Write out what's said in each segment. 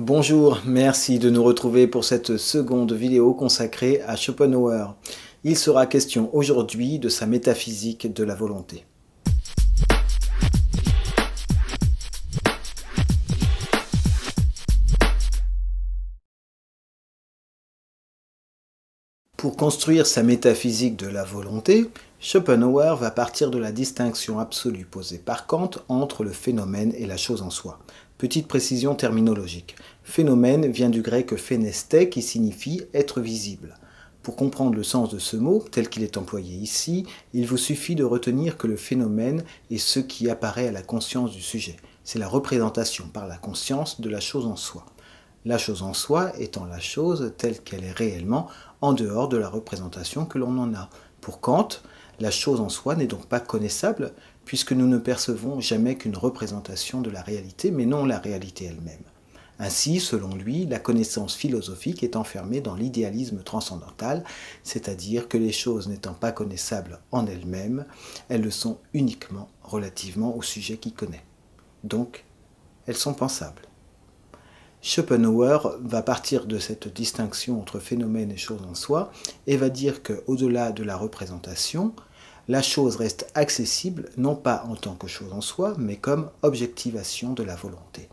Bonjour, merci de nous retrouver pour cette seconde vidéo consacrée à Schopenhauer. Il sera question aujourd'hui de sa métaphysique de la volonté. Pour construire sa métaphysique de la volonté, Schopenhauer va partir de la distinction absolue posée par Kant entre le phénomène et la chose en soi. Petite précision terminologique. Phénomène vient du grec phénesté qui signifie être visible. Pour comprendre le sens de ce mot, tel qu'il est employé ici, il vous suffit de retenir que le phénomène est ce qui apparaît à la conscience du sujet. C'est la représentation par la conscience de la chose en soi. La chose en soi étant la chose telle qu'elle est réellement en dehors de la représentation que l'on en a. Pour Kant, la chose en soi n'est donc pas connaissable puisque nous ne percevons jamais qu'une représentation de la réalité, mais non la réalité elle-même. Ainsi, selon lui, la connaissance philosophique est enfermée dans l'idéalisme transcendantal, c'est-à-dire que les choses n'étant pas connaissables en elles-mêmes, elles le sont uniquement relativement au sujet qui connaît. Donc, elles sont pensables. Schopenhauer va partir de cette distinction entre phénomène et chose en soi et va dire qu'au-delà de la représentation, la chose reste accessible non pas en tant que chose en soi, mais comme objectivation de la volonté.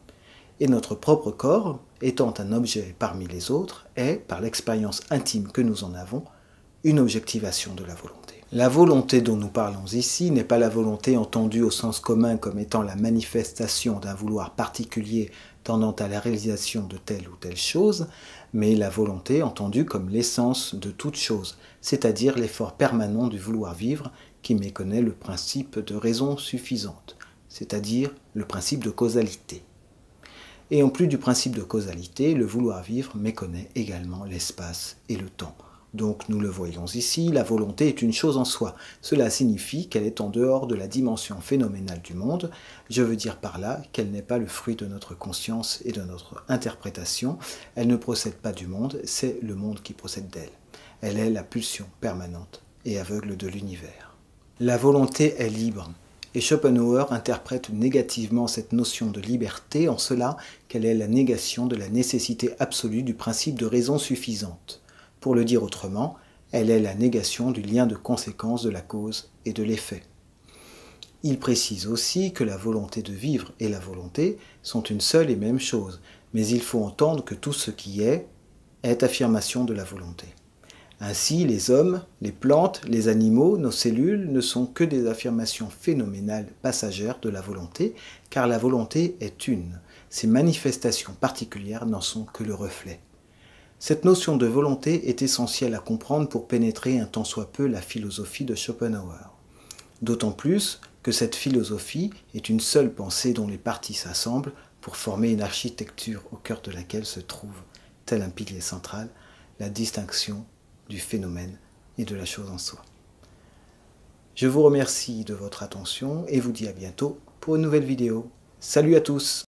Et notre propre corps, étant un objet parmi les autres, est, par l'expérience intime que nous en avons, une objectivation de la volonté. La volonté dont nous parlons ici n'est pas la volonté entendue au sens commun comme étant la manifestation d'un vouloir particulier tendant à la réalisation de telle ou telle chose, mais la volonté entendue comme l'essence de toute chose, c'est-à-dire l'effort permanent du vouloir vivre qui méconnaît le principe de raison suffisante, c'est-à-dire le principe de causalité. Et en plus du principe de causalité, le vouloir vivre méconnaît également l'espace et le temps. Donc nous le voyons ici, la volonté est une chose en soi. Cela signifie qu'elle est en dehors de la dimension phénoménale du monde. Je veux dire par là qu'elle n'est pas le fruit de notre conscience et de notre interprétation. Elle ne procède pas du monde, c'est le monde qui procède d'elle. Elle est la pulsion permanente et aveugle de l'univers. La volonté est libre. Et Schopenhauer interprète négativement cette notion de liberté en cela qu'elle est la négation de la nécessité absolue du principe de raison suffisante. Pour le dire autrement, elle est la négation du lien de conséquence de la cause et de l'effet. Il précise aussi que la volonté de vivre et la volonté sont une seule et même chose, mais il faut entendre que tout ce qui est affirmation de la volonté. Ainsi, les hommes, les plantes, les animaux, nos cellules ne sont que des affirmations phénoménales passagères de la volonté, car la volonté est une. Ces manifestations particulières n'en sont que le reflet. Cette notion de volonté est essentielle à comprendre pour pénétrer un tant soit peu la philosophie de Schopenhauer. D'autant plus que cette philosophie est une seule pensée dont les parties s'assemblent pour former une architecture au cœur de laquelle se trouve, tel un pilier central, la distinction du phénomène et de la chose en soi. Je vous remercie de votre attention et vous dis à bientôt pour une nouvelle vidéo. Salut à tous!